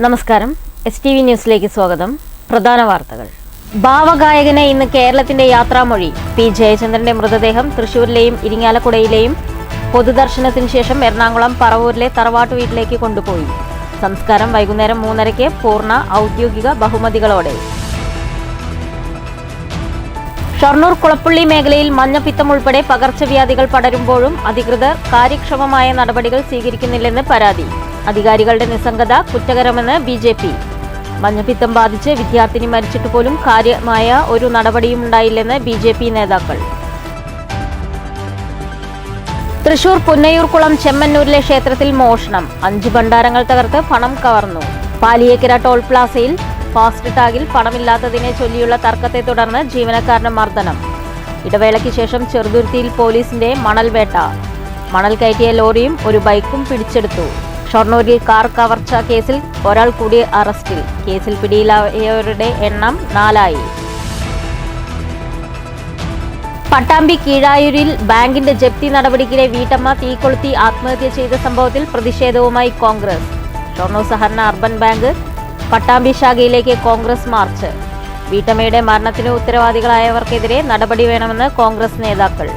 നമസ്കാരം. STV ന്യൂസിലേക്ക് സ്വാഗതം. പ്രധാന വാർത്തകൾ. ഭാവഗായകന് ഇന്ന് കേരളത്തിന്റെ യാത്രാമൊഴി. പി ജയചന്ദ്രന്റെ മൃതദേഹം തൃശൂരിലെയും ഇരിങ്ങാലക്കുടയിലെയും പൊതുദർശനത്തിന് ശേഷം എറണാകുളം പറവൂരിലെ തറവാട്ടു വീട്ടിലേക്ക് കൊണ്ടുപോയി. സംസ്കാരം വൈകുന്നേരം 3:30 പൂർണ്ണ ഔദ്യോഗിക ബഹുമതികളോടെ. ഷൊർണൂർ കുളപ്പുള്ളി മേഖലയിൽ മഞ്ഞപ്പിത്തം ഉൾപ്പെടെ പകർച്ചവ്യാധികൾ പടരുമ്പോഴും അധികൃതർ കാര്യക്ഷമമായ നടപടികൾ സ്വീകരിക്കുന്നില്ലെന്ന് പരാതി. അധികാരികളുടെ നിസ്സംഗത കുറ്റകരമെന്ന് BJP. മഞ്ഞപ്പിത്തം ബാധിച്ച് വിദ്യാർത്ഥിനി മരിച്ചിട്ട് പോലും കാര്യമായ ഒരു നടപടിയും ഉണ്ടായില്ലെന്ന് BJP നേതാക്കൾ. തൃശൂർ പുന്നയൂർക്കുളം ചെമ്മന്നൂരിലെ ക്ഷേത്രത്തിൽ മോഷണം. 5 ഭണ്ഡാരങ്ങൾ തകർത്ത് പണം കവർന്നു. പാലിയേക്കര ടോൾ പ്ലാസയിൽ ഫാസ്റ്റ് ടാഗിൽ പണമില്ലാത്തതിനെ ചൊല്ലിയുള്ള തർക്കത്തെ തുടർന്ന് ജീവനക്കാരന് മർദ്ദനം. ഇടവേളയ്ക്ക് ശേഷം ചെറുതുരുത്തിയിൽ പോലീസിന്റെ മണൽ വേട്ട. മണൽ കയറ്റിയ ലോറിയും ഒരു ബൈക്കും പിടിച്ചെടുത്തു. ഷൊർണൂരിൽ കാർ കവർച്ച കേസിൽ ഒരാൾ കൂടി അറസ്റ്റിൽ. കേസിൽ പിടിയിലായവരുടെ എണ്ണം 4 പട്ടാമ്പി കീഴായൂരിൽ ബാങ്കിന്റെ ജപ്തി നടപടിക്കിടെ വീട്ടമ്മ തീകൊളുത്തി ആത്മഹത്യ ചെയ്ത സംഭവത്തിൽ പ്രതിഷേധവുമായി കോൺഗ്രസ്. ഷൊർണൂർ സഹകരണ അർബൻ ബാങ്ക് പട്ടാമ്പി ശാഖയിലേക്ക് കോൺഗ്രസ് മാർച്ച്. വീട്ടമ്മയുടെ മരണത്തിന് ഉത്തരവാദികളായവർക്കെതിരെ നടപടി വേണമെന്ന് കോൺഗ്രസ് നേതാക്കൾ.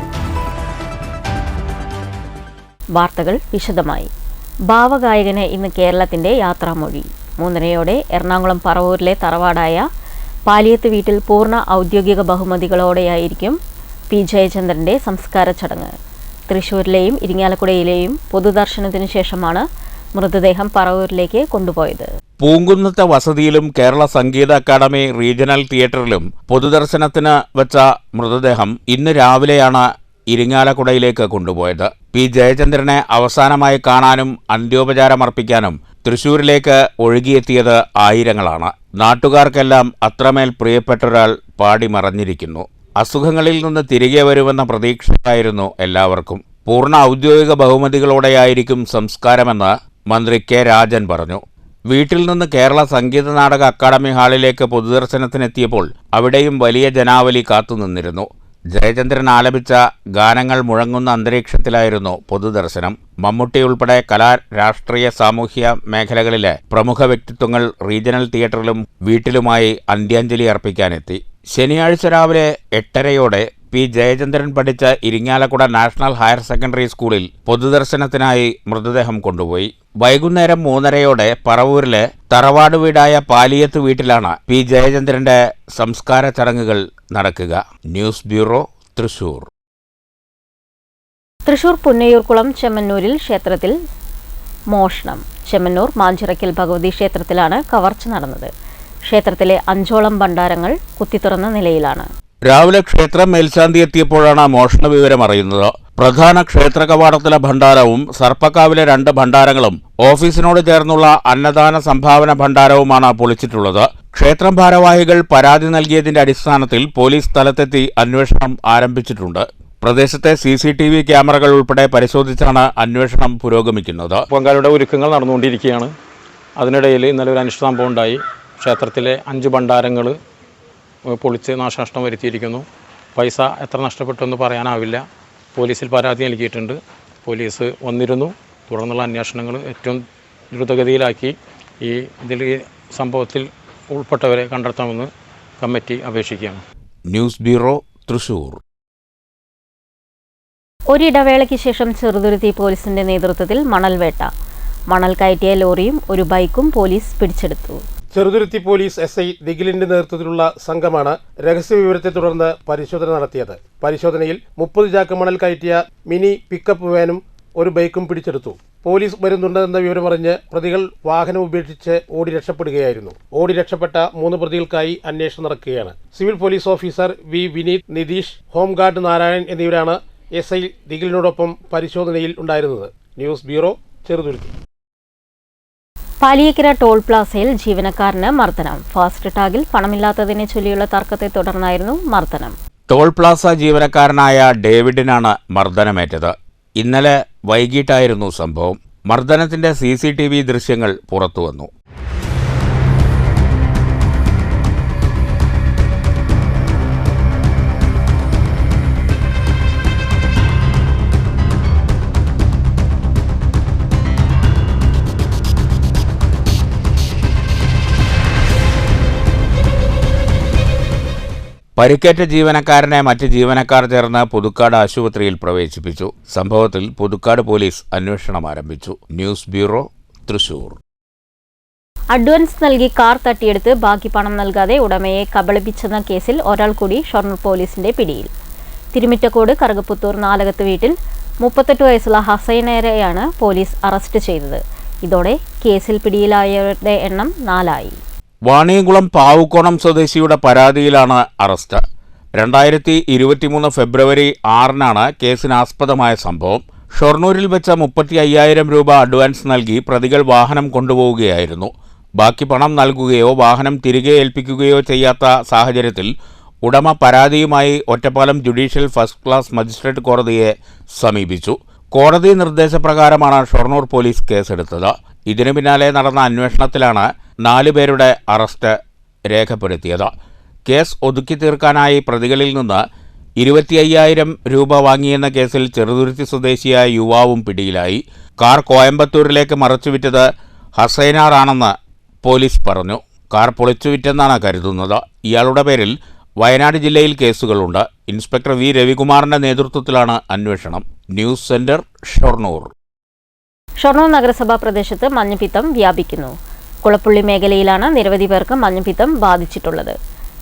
വാർത്തകൾ വിശദമായി. ഭാവഗായകന് ഇന്ന് കേരളത്തിന്റെ യാത്രാമൊഴി. 3:30 എറണാകുളം പറവൂരിലെ തറവാടായ പാലിയത്ത് വീട്ടിൽ പൂർണ്ണ ഔദ്യോഗിക ബഹുമതികളോടെയായിരിക്കും പി ജയചന്ദ്രന്റെ സംസ്കാര ചടങ്ങ്. തൃശൂരിലെയും ഇരിങ്ങാലക്കുടയിലെയും പൊതുദർശനത്തിനു ശേഷമാണ് മൃതദേഹം പറവൂരിലേക്ക് കൊണ്ടുപോയത്. പൂങ്കുന്നത്തെ വസതിയിലും കേരള സംഗീത അക്കാദമി റീജിയണൽ തിയേറ്ററിലും പൊതുദർശനത്തിന് വെച്ച മൃതദേഹം ഇന്ന് രാവിലെയാണ് ഇരിങ്ങാലക്കുടയിലേക്ക് കൊണ്ടുപോയത്. പി ജയചന്ദ്രനെ അവസാനമായി കാണാനും അന്ത്യോപചാരമർപ്പിക്കാനും തൃശൂരിലേക്ക് ഒഴുകിയെത്തിയത് ആയിരങ്ങളാണ്. നാട്ടുകാർക്കെല്ലാം അത്രമേൽ പ്രിയപ്പെട്ടൊരാൾ പാടിമറഞ്ഞിരിക്കുന്നു. അസുഖങ്ങളിൽ നിന്ന് തിരികെ വരുമെന്ന പ്രതീക്ഷയായിരുന്നു എല്ലാവർക്കും. പൂർണ്ണ ഔദ്യോഗിക ബഹുമതികളോടെയായിരിക്കും സംസ്കാരമെന്ന് മന്ത്രി K. രാജൻ പറഞ്ഞു. വീട്ടിൽ നിന്ന് കേരള സംഗീത നാടക അക്കാദമി ഹാളിലേക്ക് പൊതുദർശനത്തിനെത്തിയപ്പോൾ അവിടെയും വലിയ ജനാവലി കാത്തുനിന്നിരുന്നു. ജയചന്ദ്രൻ ആലപിച്ച ഗാനങ്ങൾ മുഴങ്ങുന്ന അന്തരീക്ഷത്തിലായിരുന്നു പൊതുദർശനം. മമ്മൂട്ടി ഉൾപ്പെടെ കലാ, രാഷ്ട്രീയ, സാമൂഹ്യ മേഖലകളിലെ പ്രമുഖ വ്യക്തിത്വങ്ങൾ റീജിയണൽ തിയേറ്ററിലും വീട്ടിലുമായി അന്ത്യാഞ്ജലി അർപ്പിക്കാനെത്തി. ശനിയാഴ്ച രാവിലെ 8:30 പി ജയചന്ദ്രൻ പഠിച്ച ഇരിങ്ങാലക്കുട നാഷണൽ ഹയർ സെക്കൻഡറി സ്കൂളിൽ പൊതുദർശനത്തിനായി മൃതദേഹം കൊണ്ടുപോയി. വൈകുന്നേരം 3:30 പറവൂരിലെ തറവാട് വീടായ പാലിയത്ത് വീട്ടിലാണ് പി ജയചന്ദ്രന്റെ സംസ്കാര ചടങ്ങുകൾ നടക്കുക. News bureau, Thrissur. തൃശൂർ പുന്നയൂർക്കുളം ചെമ്മന്നൂരിൽ ക്ഷേത്രത്തിൽ മോഷണം. ചെമ്മന്നൂർ മാഞ്ചിറക്കൽ ഭഗവതി ക്ഷേത്രത്തിലാണ് കവർച്ച നടന്നത്. ക്ഷേത്രത്തിലെ 5ഓളം ഭണ്ഡാരങ്ങൾ കുത്തിത്തുറന്ന നിലയിലാണ്. രാവിലെ ക്ഷേത്രം മേൽശാന്തി എത്തിയപ്പോഴാണ് മോഷണ വിവരം അറിയുന്നത്. പ്രധാന ക്ഷേത്ര കവാടത്തിലെ ഭണ്ഡാരവും സർപ്പക്കാവിലെ 2 ഭണ്ഡാരങ്ങളും ഓഫീസിനോട് ചേർന്നുള്ള അന്നദാന സംഭാവന ഭണ്ഡാരവുമാണ് പൊളിച്ചിട്ടുള്ളത്. ക്ഷേത്രം ഭാരവാഹികൾ പരാതി നൽകിയതിന്റെ അടിസ്ഥാനത്തിൽ പോലീസ് സ്ഥലത്തെത്തി അന്വേഷണം ആരംഭിച്ചിട്ടുണ്ട്. പ്രദേശത്തെ CCTV ക്യാമറകൾ ഉൾപ്പെടെ പരിശോധിച്ചാണ് അന്വേഷണം പുരോഗമിക്കുന്നത്. പൊങ്കാലയുടെ ഒരുക്കങ്ങൾ നടന്നുകൊണ്ടിരിക്കുകയാണ്. അതിനിടയിൽ ഇന്നലെ ഒരു അനിഷ്ട സംഭവം ഉണ്ടായി. ക്ഷേത്രത്തിലെ 5 ഭണ്ഡാരങ്ങൾ പൊളിച്ച് നാശനഷ്ടം വരുത്തിയിരിക്കുന്നു. പൈസ എത്ര നഷ്ടപ്പെട്ടെന്ന് പറയാനാവില്ല. പോലീസിൽ പരാതി നൽകിയിട്ടുണ്ട്. പോലീസ് വന്നിരുന്നു. തുടർന്നുള്ള അന്വേഷണങ്ങൾ ഏറ്റവും ദ്രുതഗതിയിലാക്കി ഇതിൽ സംഭവത്തിൽ ഉൾപ്പെട്ടവരെ കണ്ടെത്താമെന്ന് കമ്മിറ്റി അപേക്ഷിക്കുകയാണ്. News bureau, Thrissur. ഒരിടവേളയ്ക്ക് ശേഷം ചെറുതുരുത്തി പോലീസിന്റെ നേതൃത്വത്തിൽ മണൽ വേട്ട. മണൽ കയറ്റിയ ലോറിയും ഒരു ബൈക്കും പോലീസ് പിടിച്ചെടുത്തു. ചെറുതുരുത്തി പോലീസ് SI ദിഗിലിന്റെ നേതൃത്വത്തിലുള്ള സംഘമാണ് രഹസ്യവിവരത്തെ തുടർന്ന് പരിശോധന നടത്തിയത്. പരിശോധനയിൽ 30 ചാക്ക് മണൽ കയറ്റിയ മിനി പിക്കപ്പ് വാനും ഒരു ബൈക്കും പിടിച്ചെടുത്തു. പോലീസ് വരുന്നുണ്ടെന്ന വിവരമറിഞ്ഞ് പ്രതികൾ വാഹനം ഉപേക്ഷിച്ച് ഓടി രക്ഷപ്പെടുകയായിരുന്നു. ഓടി രക്ഷപ്പെട്ട 3 പ്രതികൾക്കായി അന്വേഷണം നടക്കുകയാണ്. Civil police officer V. Vineeth, Nitheesh, home guard Narayanan എന്നിവരാണ് SI ദിഗിലിനോടൊപ്പം പരിശോധനയിൽ ഉണ്ടായിരുന്നത്. News bureau, Cheruthuruthy. Paliyekkara toll പ്ലാസയിൽ ജീവനക്കാരന് മർദ്ദനം. ഫാസ്റ്റ് ടാഗിൽ പണമില്ലാത്തതിനെ ചൊല്ലിയുള്ള തർക്കത്തെ തുടർന്നായിരുന്നു മർദ്ദനം. ടോൾ പ്ലാസ ജീവനക്കാരനായ ഡേവിഡിനാണ് മർദ്ദനമേറ്റത്. ഇന്നലെ വൈകിട്ടായിരുന്നു സംഭവം. മർദ്ദനത്തിന്റെ CCTV ദൃശ്യങ്ങൾ പുറത്തുവന്നു. പരിക്കേറ്റ ജീവനക്കാരനെ മറ്റ് ജീവനക്കാർ ചേർന്ന് പുതുക്കാട് ആശുപത്രിയിൽ പ്രവേശിപ്പിച്ചു. സംഭവത്തിൽ പുതുക്കാട് പോലീസ് അന്വേഷണം ആരംഭിച്ചു. News bureau, Thrissur. അഡ്വാൻസ് നൽകി കാർ തട്ടിയെടുത്ത് ബാക്കി പണം നൽകാതെ ഉടമയെ കബളിപ്പിച്ചെന്ന കേസിൽ ഒരാൾ കൂടി ഷൊർണൂർ പോലീസിന്റെ പിടിയിൽ. തിരുമിറ്റക്കോട് കറുകപ്പുത്തൂർ നാലകത്ത് വീട്ടിൽ 38 വയസ്സുള്ള ഹസൈനരെയാണ് പോലീസ് അറസ്റ്റ് ചെയ്തത്. ഇതോടെ കേസിൽ പിടിയിലായവരുടെ എണ്ണം 4 വാണിയംകുളം പാവുക്കോണം സ്വദേശിയുടെ പരാതിയിലാണ് അറസ്റ്റ്. 2023 ഫെബ്രുവരി 6 കേസിനാസ്പദമായ സംഭവം. ഷൊർണൂരിൽ വെച്ച 35,000 രൂപ അഡ്വാൻസ് നൽകി പ്രതികൾ വാഹനം കൊണ്ടുപോവുകയായിരുന്നു. ബാക്കി പണം നൽകുകയോ വാഹനം തിരികെ ഏൽപ്പിക്കുകയോ ചെയ്യാത്ത സാഹചര്യത്തിൽ ഉടമ പരാതിയുമായി Ottapalam judicial first class magistrate കോടതിയെ സമീപിച്ചു. കോടതി നിർദ്ദേശപ്രകാരമാണ് ഷൊർണൂർ പോലീസ് കേസെടുത്തത്. ഇതിനു പിന്നാലെ നടന്ന അന്വേഷണത്തിലാണ് 4 പേരുടെ അറസ്റ്റ് രേഖപ്പെടുത്തിയത്. കേസ് ഒതുക്കി തീർക്കാനായി പ്രതികളിൽ നിന്ന് 25,000 രൂപ വാങ്ങിയെന്ന കേസിൽ ചെറുതുരുത്തി സ്വദേശിയായ യുവാവും പിടിയിലായി. കാർ കോയമ്പത്തൂരിലേക്ക് മറച്ചുവിറ്റത് ഹസൈനാറാണെന്ന് പോലീസ് പറഞ്ഞു. കാർ പൊളിച്ചുവിറ്റെന്നാണ് കരുതുന്നത്. ഇയാളുടെ പേരിൽ വയനാട് ജില്ലയിൽ കേസുകളുണ്ട്. ഇൻസ്പെക്ടർ വി രവികുമാറിന്റെ നേതൃത്വത്തിലാണ് അന്വേഷണം. News centre, Shoranur. ഷൊർണൂർ നഗരസഭാ പ്രദേശത്ത് മഞ്ഞപ്പിത്തം വ്യാപിക്കുന്നു. കുളപ്പുള്ളി മേഖലയിലാണ് നിരവധി പേർക്ക് മഞ്ഞപ്പിത്തം ബാധിച്ചിട്ടുള്ളത്.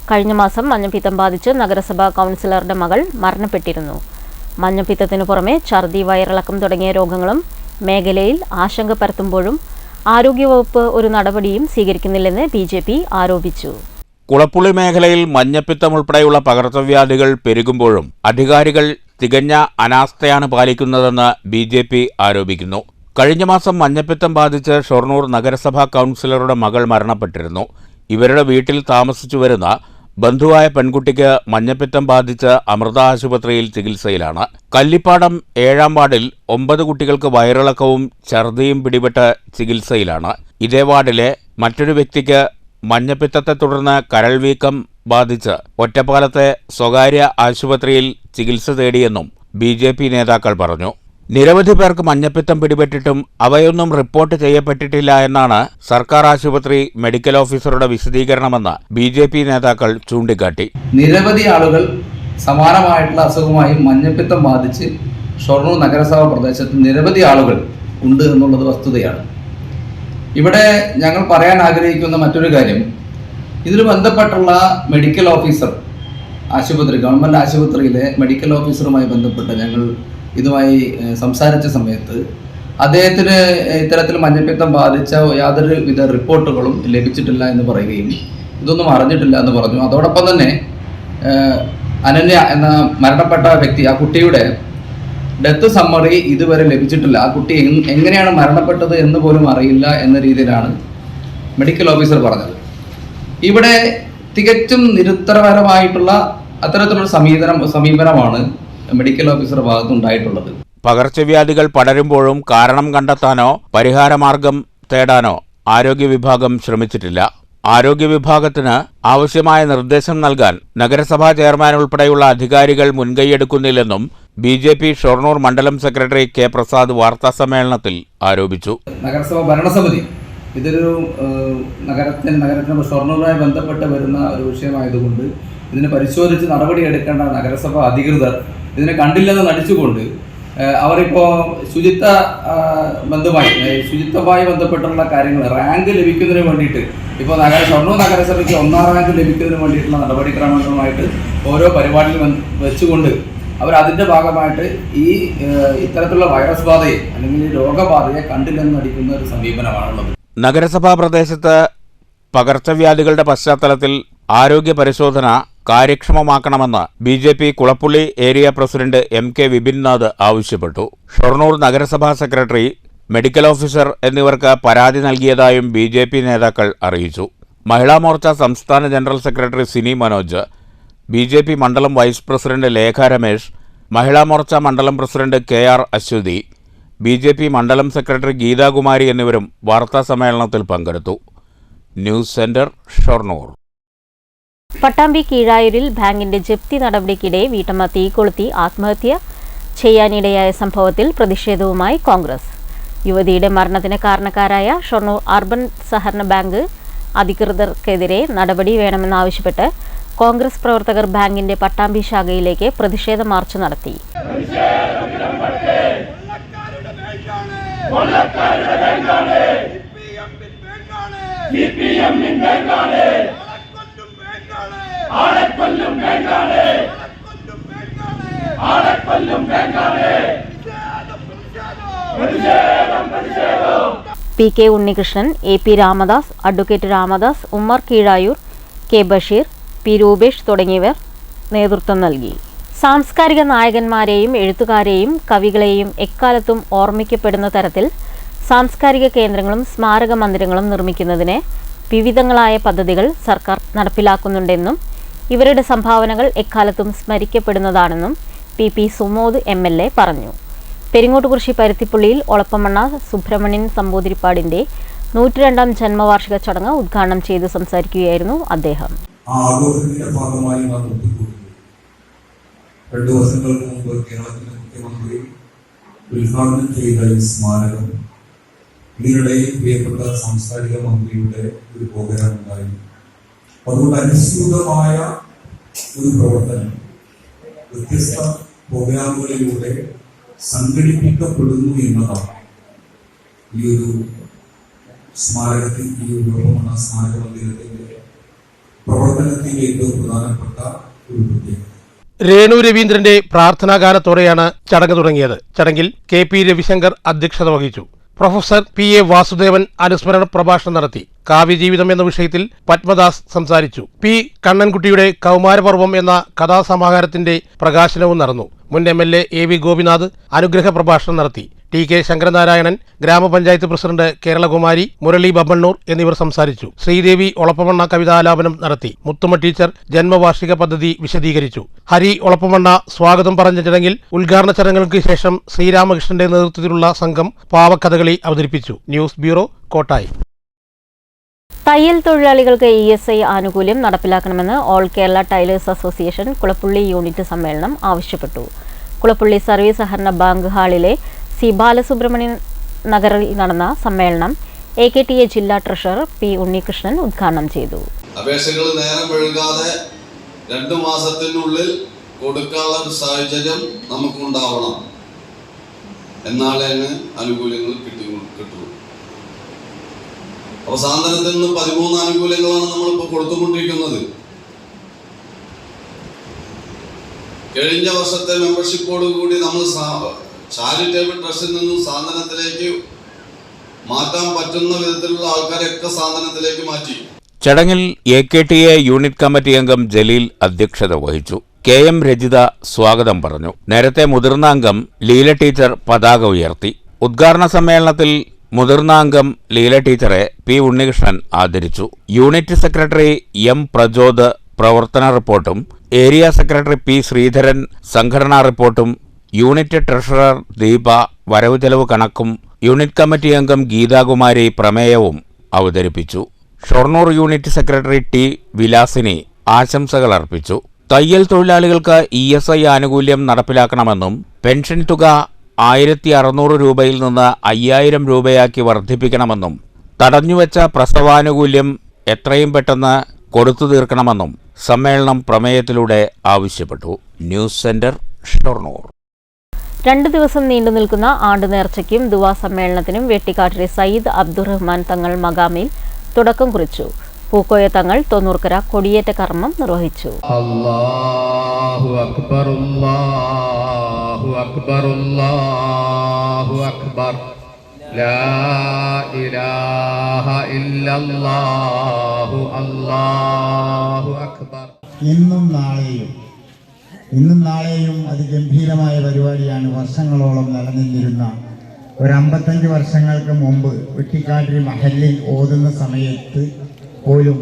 കഴിഞ്ഞ മാസം മഞ്ഞപ്പിത്തം ബാധിച്ച് നഗരസഭാ കൗൺസിലറുടെ മകൾ മരണപ്പെട്ടിരുന്നു. മഞ്ഞപ്പിത്തത്തിനു പുറമെ ഛർദി, വയറിളക്കം തുടങ്ങിയ രോഗങ്ങളും മേഖലയിൽ ആശങ്ക പരത്തുമ്പോഴും ആരോഗ്യവകുപ്പ് ഒരു നടപടിയും സ്വീകരിക്കുന്നില്ലെന്ന് BJP ആരോപിച്ചു. കുളപ്പുള്ളി മേഖലയിൽ മഞ്ഞപ്പിത്തം ഉൾപ്പെടെയുള്ള പകർച്ചവ്യാധികൾ പെരുകുമ്പോഴും അധികാരികൾ തികഞ്ഞ അനാസ്ഥയാണ് പാലിക്കുന്നതെന്ന് BJP ആരോപിക്കുന്നു. കഴിഞ്ഞ മാസം മഞ്ഞപ്പിത്തം ബാധിച്ച് ഷൊർണൂർ നഗരസഭാ കൗൺസിലറുടെ മകൾ മരണപ്പെട്ടിരുന്നു. ഇവരുടെ വീട്ടിൽ താമസിച്ചു വരുന്ന ബന്ധുവായ പെൺകുട്ടിക്ക് മഞ്ഞപ്പിത്തം ബാധിച്ച് അമൃത ആശുപത്രിയിൽ ചികിത്സയിലാണ്. കല്ലിപ്പാടം 7-ാം വാർഡിൽ 9 കുട്ടികൾക്ക് വയറിളക്കവും ഛർദിയും പിടിപെട്ട് ചികിത്സയിലാണ്. ഇതേ വാർഡിലെ മറ്റൊരു വ്യക്തിക്ക് മഞ്ഞപ്പിത്തത്തെ തുടർന്ന് കരൾ വീക്കം ബാധിച്ച് ഒറ്റപ്പാലത്തെ സ്വകാര്യ ആശുപത്രിയിൽ ചികിത്സ തേടിയെന്നും BJP നേതാക്കൾ പറഞ്ഞു. നിരവധി പേർക്ക് മഞ്ഞപ്പിത്തം പിടിപെട്ടിട്ടും അവയൊന്നും റിപ്പോർട്ട് ചെയ്യപ്പെട്ടിട്ടില്ല എന്നാണ് സർക്കാർ ആശുപത്രി മെഡിക്കൽ ഓഫീസറുടെ വിശദീകരണമെന്ന് BJP നേതാക്കൾ ചൂണ്ടിക്കാട്ടി. നിരവധി ആളുകൾ സമാനമായിട്ടുള്ള അസുഖമായി മഞ്ഞപ്പിത്തം ബാധിച്ച് ഷൊർണൂർ നഗരസഭാ പ്രദേശത്ത് നിരവധി ആളുകൾ ഉണ്ട് എന്നുള്ളത് വസ്തുതയാണ്. ഇവിടെ ഞങ്ങൾ പറയാൻ ആഗ്രഹിക്കുന്ന മറ്റൊരു കാര്യം, ഇതിന് ബന്ധപ്പെട്ടുള്ള മെഡിക്കൽ ഓഫീസർ ആശുപത്രി, ഗവൺമെൻറ് ആശുപത്രിയിലെ മെഡിക്കൽ ഓഫീസറുമായി ബന്ധപ്പെട്ട് ഞങ്ങൾ ഇതുമായി സംസാരിച്ച സമയത്ത് അദ്ദേഹത്തിന് ഇത്തരത്തിൽ മഞ്ഞപ്പിത്തം ബാധിച്ച യാതൊരു വിധ റിപ്പോർട്ടുകളും ലഭിച്ചിട്ടില്ല എന്ന് പറയുകയും ഇതൊന്നും അറിഞ്ഞിട്ടില്ല എന്ന് പറഞ്ഞു. അതോടൊപ്പം തന്നെ അനന്യ എന്ന മരണപ്പെട്ട വ്യക്തി, ആ കുട്ടിയുടെ ഡെത്ത് സമ്മറി ഇതുവരെ ലഭിച്ചിട്ടില്ല. ആ കുട്ടി എങ്ങനെയാണ് മരണപ്പെട്ടത് എന്ന് പോലും അറിയില്ല എന്ന രീതിയിലാണ് മെഡിക്കൽ ഓഫീസർ പറഞ്ഞത്. ഇവിടെ തികച്ചും നിരുത്തരപരമായിട്ടുള്ള അത്തരത്തിലുള്ള സമീപനമാണ് മെഡിക്കൽ ഓഫീസർ ഭാഗത്തുണ്ടായിട്ടുള്ളത്. പകർച്ചവ്യാധികൾ പടരുമ്പോഴും കാരണം കണ്ടെത്താനോ പരിഹാരമാർഗം തേടാനോ ആരോഗ്യ വിഭാഗം ശ്രമിച്ചിട്ടില്ല. ആരോഗ്യ വിഭാഗത്തിന് ആവശ്യമായ നിർദ്ദേശം നൽകാൻ നഗരസഭാ ചെയർമാൻ ഉൾപ്പെടെയുള്ള അധികാരികൾ മുൻകൈയെടുക്കുന്നില്ലെന്നും BJP ഷൊർണൂർ മണ്ഡലം സെക്രട്ടറി K. പ്രസാദ് വാർത്താസമ്മേളനത്തിൽ ആരോപിച്ചു. നഗരസഭാ ഭരണസമിതി ഇതൊരു നഗരത്തിന് ഷൊർണൂറുമായി ബന്ധപ്പെട്ട് വരുന്ന ഒരു വിഷയമായതുകൊണ്ട് ഇതിനെ പരിശോധിച്ച് നടപടിയെടുക്കേണ്ട നഗരസഭാ അധികൃതർ ഇതിനെ കണ്ടില്ലെന്ന് നടിച്ചുകൊണ്ട് അവരിപ്പോൾ ശുചിത്വമായി ബന്ധപ്പെട്ടുള്ള കാര്യങ്ങൾ റാങ്ക് ലഭിക്കുന്നതിന് വേണ്ടിയിട്ട് ഇപ്പോൾ ഷൊർണൂർ നഗരസഭയ്ക്ക് 1-ാം റാങ്ക് ലഭിക്കുന്നതിന് വേണ്ടിയിട്ടുള്ള നടപടിക്രമങ്ങളുമായിട്ട് ഓരോ പരിപാടികൾ വെച്ചുകൊണ്ട് അവർ അതിൻ്റെ ഭാഗമായിട്ട് ഇത്തരത്തിലുള്ള വൈറസ് ബാധയെ അല്ലെങ്കിൽ രോഗബാധയെ കണ്ടില്ലെന്ന് നടിക്കുന്ന ഒരു സമീപനമാണുള്ളത്. നഗരസഭാ പ്രദേശത്ത് പകർച്ചവ്യാധികളുടെ പശ്ചാത്തലത്തിൽ ആരോഗ്യ പരിശോധന കാര്യക്ഷമമാക്കണമെന്ന് BJP Kulappully area president MK Vipinnath ആവശ്യപ്പെട്ടു. ഷൊർണൂർ നഗരസഭാ സെക്രട്ടറി, മെഡിക്കൽ ഓഫീസർ എന്നിവർക്ക് പരാതി നൽകിയതായും BJP നേതാക്കൾ അറിയിച്ചു. മഹിളാ മോർച്ച സംസ്ഥാന general secretary Sini Manoj, BJP മണ്ഡലം വൈസ് പ്രസിഡന്റ് ലേഖ രമേശ്, മഹിളാ മോർച്ച മണ്ഡലം പ്രസിഡന്റ് KR അശ്വതി, BJP മണ്ഡലം സെക്രട്ടറി ഗീതാകുമാരി എന്നിവരും വാർത്താസമ്മേളനത്തിൽ പങ്കെടുത്തു. News centre, Shoranur. പട്ടാമ്പി കീഴായൂരിൽ ബാങ്കിന്റെ ജപ്തി നടപടിക്കിടെ വീട്ടമ്മ തീ കൊളുത്തി ആത്മഹത്യ ചെയ്യാനിടയായ സംഭവത്തിൽ പ്രതിഷേധവുമായി കോൺഗ്രസ്. യുവതിയുടെ മരണത്തിന് കാരണക്കാരായ ഷൊർണൂർ അർബൻ സഹകരണ ബാങ്ക് അധികൃതർക്കെതിരെ നടപടി വേണമെന്നാവശ്യപ്പെട്ട് കോൺഗ്രസ് പ്രവർത്തകർ ബാങ്കിന്റെ പട്ടാമ്പി ശാഖയിലേക്ക് പ്രതിഷേധ മാർച്ച് നടത്തി. P K Unnikrishnan, A P Ramadas, advocate Ramadas, Ummer Keezhayur, K Basheer, P Rupesh തുടങ്ങിയവർ നേതൃത്വം നൽകി. സാംസ്കാരിക നായകന്മാരെയും എഴുത്തുകാരെയും കവികളെയും എക്കാലത്തും ഓർമ്മിക്കപ്പെടുന്ന തരത്തിൽ സാംസ്കാരിക കേന്ദ്രങ്ങളും സ്മാരക മന്ദിരങ്ങളും നിർമ്മിക്കുന്നതിന് വിവിധങ്ങളായ പദ്ധതികൾ സർക്കാർ നടപ്പിലാക്കുന്നുണ്ടെന്നും ഇവരുടെ സംഭാവനകൾ എക്കാലത്തും സ്മരിക്കപ്പെടുന്നതാണെന്നും പി സുമോദ് MLA പറഞ്ഞു. പെരിങ്ങോട്ടുകുറിശി പരുത്തിപ്പുള്ളിയിൽ ഒളപ്പമണ്ണ സുബ്രഹ്മണ്യൻ നമ്പൂതിരിപ്പാടിന്റെ 102ാം ജന്മവാർഷിക ചടങ്ങ് ഉദ്ഘാടനം ചെയ്ത് സംസാരിക്കുകയായിരുന്നു അദ്ദേഹം. ആഘോഷത്തിന്റെ ഭാഗമായി നാം ഒത്തുകൂടി 2 വർഷങ്ങൾക്ക് മുമ്പ് കേരളത്തിലെ മുഖ്യമന്ത്രി ഉദ്ഘാടനം ചെയ്ത ഈ സ്മാരകം ഇതിനിടയിൽ പ്രിയപ്പെട്ട സാംസ്കാരിക മന്ത്രിയുടെ ഒരു പ്രോഗ്രാം ഉണ്ടായി. അതുകൊണ്ട് അനുസ്യൂതമായ ഒരു പ്രവർത്തനം വ്യത്യസ്ത പ്രോഗ്രാമുകളിലൂടെ സംഘടിപ്പിക്കപ്പെടുന്നു എന്നതാണ് ഈ ഒരു സ്മാരകത്തിൽ, ഈ ഒരു സ്മാരക മന്ദിരത്തിന്റെ പ്രവർത്തനത്തിന്റെ ഏറ്റവും പ്രധാനപ്പെട്ട ഒരു പ്രത്യേകത. രേണു രവീന്ദ്രന്റെ പ്രാർത്ഥനാഗാനത്തോടെയാണ് ചടങ്ങ് തുടങ്ങിയത്. ചടങ്ങിൽ KP രവിശങ്കർ അധ്യക്ഷത വഹിച്ചു. പ്രൊഫസർ PA വാസുദേവൻ അനുസ്മരണ പ്രഭാഷണം നടത്തി. കാവ്യജീവിതം എന്ന വിഷയത്തിൽ പത്മദാസ് സംസാരിച്ചു. P കണ്ണൻകുട്ടിയുടെ കൗമാരപർവം എന്ന കഥാസമാഹാരത്തിന്റെ പ്രകാശനവും നടന്നു. മുൻ MLA AV ഗോപിനാഥ് അനുഗ്രഹ പ്രഭാഷണം നടത്തി. TK ശങ്കരനാരായണൻ, ഗ്രാമപഞ്ചായത്ത് പ്രസിഡന്റ് കേരളകുമാരി, മുരളി ബമ്മണ്ണൂർ എന്നിവർ സംസാരിച്ചു. ശ്രീദേവി ഒളപ്പമണ്ണ കവിതാലാപനം നടത്തി. മുത്തുമ്മ ടീച്ചർ ജന്മവാർഷിക പദ്ധതി വിശദീകരിച്ചു. ഹരി ഒളപ്പമണ്ണ സ്വാഗതം പറഞ്ഞ ചടങ്ങിൽ ഉദ്ഘാടന ചടങ്ങുകൾക്ക് ശേഷം ശ്രീരാമകൃഷ്ണന്റെ നേതൃത്വത്തിലുള്ള സംഘം പാവക്കഥകളി അവതരിപ്പിച്ചു. News bureau, Kottayi. തയ്യൽ തൊഴിലാളികൾക്ക് ESI ആനുകൂല്യം നടപ്പിലാക്കണമെന്ന് all Kerala tailors association Kulappully unit സമ്മേളനം ആവശ്യപ്പെട്ടു. കുളപ്പുള്ളി സർവീസ് സഹകരണ ബാങ്ക് ഹാളിലെ സി ബാലസുബ്രഹ്മണ്യൻ നഗറിൽ നടന്ന സമ്മേളനം AKTA ജില്ലാ ട്രഷറർ P ഉണ്ണികൃഷ്ണൻ ഉദ്ഘാടനം ചെയ്തു. അപേക്ഷകൾ നേരം വൈകാതെ 2 മാസത്തിനുള്ളിൽ കൊടുക്കാനുള്ള ഒരു സാഹചര്യം നമുക്കുണ്ടാവണം. എന്നാലേ ആനുകൂല്യങ്ങൾ കിട്ടുള്ളൂ. അപ്പോൾ സാന്ത്വനത്തിൽ നിന്ന് 13 ആനുകൂല്യങ്ങളാണ് നമ്മളിപ്പോൾ കൊടുത്തുകൊണ്ടിരിക്കുന്നത്. കഴിഞ്ഞ വർഷത്തെ മെമ്പർഷിപ്പോട് കൂടി നമ്മൾ ചാരിറ്റബിൾ ട്രസ്റ്റിൽ നിന്നും സാന്ത്വനത്തിലേക്ക് മാറ്റാൻ പറ്റുന്ന വിധത്തിലുള്ള ആൾക്കാരെയൊക്കെ സാന്ത്വനത്തിലേക്ക് മാറ്റി. ചടങ്ങിൽ AKTA യൂണിറ്റ് കമ്മിറ്റി അംഗം ജലീൽ അധ്യക്ഷത വഹിച്ചു. KM രജിത സ്വാഗതം പറഞ്ഞു. നേരത്തെ മുതിർന്ന അംഗം ലീല ടീച്ചർ പതാക ഉയർത്തി. ഉദ്ഘാടന സമ്മേളനത്തിൽ മുതിർന്ന അംഗം ലീല ടീച്ചറെ P ഉണ്ണികൃഷ്ണൻ ആദരിച്ചു. യൂണിറ്റ് സെക്രട്ടറി M പ്രജോദ് പ്രവർത്തന റിപ്പോർട്ടും ഏരിയ സെക്രട്ടറി P ശ്രീധരൻ സംഘടനാ റിപ്പോർട്ടും യൂണിറ്റ് ട്രഷറർ ദീപ വരവ് ചെലവ് കണക്കും യൂണിറ്റ് കമ്മിറ്റി അംഗം ഗീതാകുമാരി പ്രമേയവും അവതരിപ്പിച്ചു. Shoranur unit secretary T Vilasini ആശംസകൾ അർപ്പിച്ചു. തയ്യൽ തൊഴിലാളികൾക്ക് ESI ആനുകൂല്യം നടപ്പിലാക്കണമെന്നും പെൻഷൻ തുക 1600 രൂപയിൽ നിന്ന് 5000 രൂപയാക്കി വർദ്ധിപ്പിക്കണമെന്നും തടഞ്ഞുവെച്ച പ്രസവാനുകൂല്യം എത്രയും പെട്ടെന്ന് കൊടുത്തു തീർക്കണമെന്നും സമ്മേളനം പ്രമേയത്തിലൂടെ ആവശ്യപ്പെട്ടു. News centre, Shoranur. 2 ദിവസം നീണ്ടു നിൽക്കുന്ന ആണ്ട് നേർച്ചയ്ക്കും ദുവാ സമ്മേളനത്തിനും വെട്ടിക്കാട്ടിലെ സയ്യിദ് അബ്ദുറഹ്മാൻ തങ്ങൾ മകാമിൽ തുടക്കം കുറിച്ചു. പൂക്കോയ തങ്ങൾ തൊണ്ണൂർക്കര കൊടിയേറ്റ കർമ്മം നിർവഹിച്ചു. അല്ലാഹു അക്ബർ, അല്ലാഹു അക്ബർ, അല്ലാഹു അക്ബർ, ലാ ഇലാഹ ഇല്ലല്ലാഹു, അല്ലാഹു അക്ബർ. ഇന്നും നാളെയും അതിഗംഭീരമായ പരിപാടിയാണ്. വർഷങ്ങളോളം നിലനിന്നിരുന്ന ഒരു 55 വർഷങ്ങൾക്ക് മുമ്പ് വെട്ടിക്കാട്ടിൽ മഹല്ലിൽ ഓതുന്ന സമയത്ത് പോലും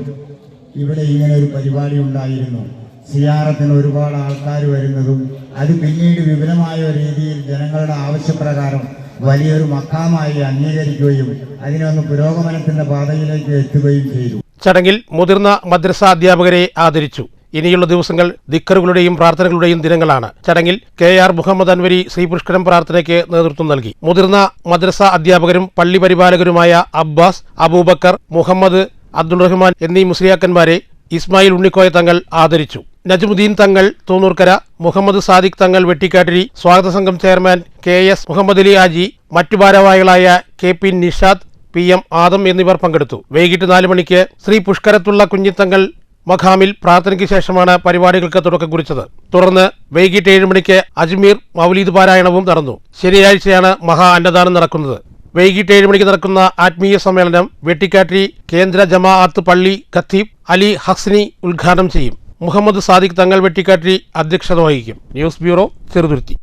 ഇവിടെ ഇങ്ങനെ ഒരു പരിപാടി ഉണ്ടായിരുന്നു. സിയാറത്തിന് ഒരുപാട് ആൾക്കാർ വരുന്നതും അത് പിന്നീട് വിപുലമായ രീതിയിൽ ജനങ്ങളുടെ ആവശ്യപ്രകാരം വലിയൊരു മക്കാമായി അംഗീകരിക്കുകയും അതിനൊന്ന് പുരോഗമനത്തിന്റെ പാതയിലേക്ക് എത്തുകയും ചെയ്തു. ചടങ്ങിൽ മുതിർന്ന മദ്രസ അധ്യാപകരെ ആദരിച്ചു. ഇനിയുള്ള ദിവസങ്ങൾ ദിക്കറുകളുടെയും പ്രാർത്ഥനകളുടെയും ദിനങ്ങളാണ്. ചടങ്ങിൽ KR മുഹമ്മദ് അൻവരി ശ്രീപുഷ്കരം പ്രാർത്ഥനയ്ക്ക് നേതൃത്വം നൽകി. മുതിർന്ന മദ്രസ അധ്യാപകരും പള്ളി പരിപാലകരുമായ അബ്ബാസ്, അബൂബക്കർ, മുഹമ്മദ്, അബ്ദുൾ റഹ്മാൻ എന്നീ മുസ്ലിയാക്കന്മാരെ ഇസ്മായിൽ ഉണ്ണിക്കോയ തങ്ങൾ ആദരിച്ചു. നജ്മുദ്ദീൻ തങ്ങൾ തൂന്നൂർക്കര, മുഹമ്മദ് സാദിഖ് തങ്ങൾ വെട്ടിക്കാട്ടിരി, സ്വാഗത സംഘം ചെയർമാൻ KS മുഹമ്മദ് അലി ആജി, മറ്റു ഭാരവാഹികളായ KP നിഷാദ്, PM ആദം എന്നിവർ പങ്കെടുത്തു. വൈകിട്ട് 4 മണിക്ക് ശ്രീ പുഷ്കരത്തുള്ള കുഞ്ഞിത്തങ്ങൾ മഖാമിൽ പ്രാർത്ഥനയ്ക്ക് ശേഷമാണ് പരിപാടികൾക്ക് തുടക്കം കുറിച്ചത്. തുടർന്ന് വൈകിട്ട് 7 മണിക്ക് അജ്മീർ മൗലീദ് പാരായണവും നടന്നു. ശനിയാഴ്ചയാണ് മഹാ അന്നദാനം നടക്കുന്നത്. വൈകിട്ട് 7 മണിക്ക് നടക്കുന്ന ആത്മീയ സമ്മേളനം വെട്ടിക്കാട്ടിരി കേന്ദ്ര ജമാഅത്ത് പള്ളി ഖത്തീബ് അലി ഹസ്നി ഉദ്ഘാടനം ചെയ്യും. മുഹമ്മദ് സാദിഖ് തങ്ങൾ വെട്ടിക്കാട്ടിരി അധ്യക്ഷത വഹിക്കും. News bureau, Cheruthuruthy.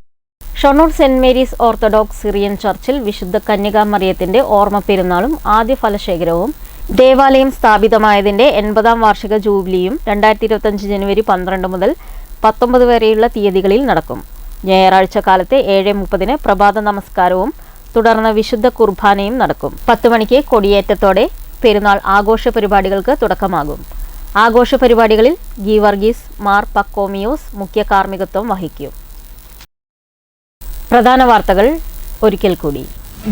Shoranur saint Mary's orthodox Syrian ചർച്ചിൽ വിശുദ്ധ കന്യകാമറിയത്തിന്റെ ഓർമ്മ പെരുന്നാളും ആദ്യ ഫലശേഖരവും ദേവാലയം സ്ഥാപിതമായതിന്റെ 80ാം വാർഷിക ജൂബിലിയും 2025 ജനുവരി 12 മുതൽ 19 വരെയുള്ള തീയതികളിൽ നടക്കും. ഞായറാഴ്ച കാലത്ത് 7:30 പ്രഭാത നമസ്കാരവും തുടർന്ന് വിശുദ്ധ കുർബാനയും നടക്കും. 10 മണിക്ക് കൊടിയേറ്റത്തോടെ പെരുന്നാൾ ആഘോഷ പരിപാടികൾക്ക് തുടക്കമാകും. ആഘോഷ പരിപാടികളിൽ ഗീവർഗീസ് മാർ പക്കോമിയോസ് മുഖ്യ കാർമ്മികത്വം വഹിക്കും. പ്രധാന വാർത്തകൾ ഒരിക്കൽ കൂടി.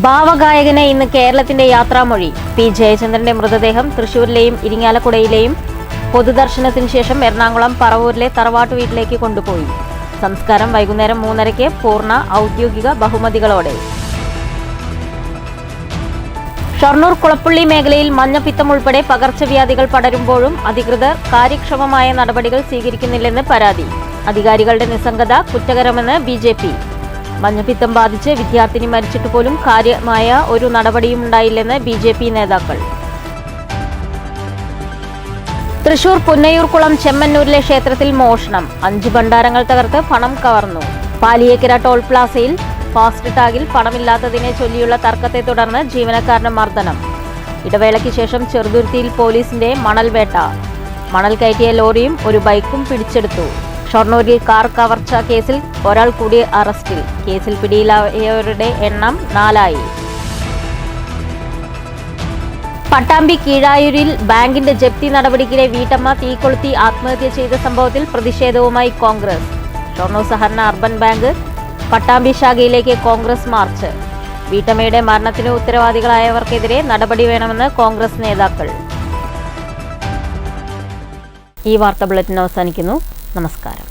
ഭാവഗായകന് ഇന്ന് കേരളത്തിന്റെ യാത്രാമൊഴി. P. ജയചന്ദ്രന്റെ മൃതദേഹം തൃശൂരിലെയും ഇരിങ്ങാലക്കുടയിലെയും പൊതുദർശനത്തിന് ശേഷം എറണാകുളം പറവൂരിലെ തറവാട്ടു വീട്ടിലേക്ക് കൊണ്ടുപോയി. സംസ്കാരം വൈകുന്നേരം 3:30 പൂർണ്ണ ഔദ്യോഗിക ബഹുമതികളോടെ. ഷൊർണൂർ കുളപ്പുള്ളി മേഖലയിൽ മഞ്ഞപ്പിത്തം ഉൾപ്പെടെ പകർച്ചവ്യാധികൾ പടരുമ്പോഴും അധികൃതർ കാര്യക്ഷമമായ നടപടികൾ സ്വീകരിക്കുന്നില്ലെന്ന് പരാതി. അധികാരികളുടെ നിസ്സംഗത കുറ്റകരമെന്ന് BJP. മഞ്ഞപ്പിത്തം ബാധിച്ച് വിദ്യാർത്ഥിനി മരിച്ചിട്ട് പോലും കാര്യമായ ഒരു നടപടിയും ഉണ്ടായില്ലെന്ന് BJP നേതാക്കൾ. തൃശൂർ പുന്നയൂർക്കുളം ചെമ്മന്നൂരിലെ ക്ഷേത്രത്തിൽ മോഷണം. 5 ഭണ്ഡാരങ്ങൾ തകർത്ത് പണം കവർന്നു. പാലിയേക്കര ടോൾ പ്ലാസയിൽ ഫാസ്റ്റ് ടാഗിൽ പണമില്ലാത്തതിനെ ചൊല്ലിയുള്ള തർക്കത്തെ തുടർന്ന് ജീവനക്കാരന് മർദ്ദനം. ഇടവേളയ്ക്ക് ശേഷം ചെറുതുരുത്തിയിൽ പോലീസിന്റെ മണൽ വേട്ട. മണൽ കയറ്റിയ ലോറിയും ഒരു ബൈക്കും പിടിച്ചെടുത്തു. ഷൊർണൂരിൽ കാർ കവർച്ച കേസിൽ ഒരാൾ കൂടി അറസ്റ്റിൽ. കേസിൽ പിടിയിലായവരുടെ എണ്ണം 4 പട്ടാമ്പി കീഴായൂരിൽ ബാങ്കിന്റെ ജപ്തി നടപടിക്കിടെ വീട്ടമ്മ തീകൊളുത്തി ആത്മഹത്യ ചെയ്ത സംഭവത്തിൽ പ്രതിഷേധവുമായി കോൺഗ്രസ്. ഷൊർണൂർ സഹകരണ അർബൻ ബാങ്ക് പട്ടാമ്പി ശാഖയിലേക്ക് കോൺഗ്രസ് മാർച്ച്. വീട്ടമ്മയുടെ മരണത്തിന് ഉത്തരവാദികളായവർക്കെതിരെ നടപടി വേണമെന്ന് കോൺഗ്രസ് നേതാക്കൾ. ഈ വാർത്താ ബുള്ളറ്റിൻ അവസാനിക്കുന്നു. നമസ്കാരം.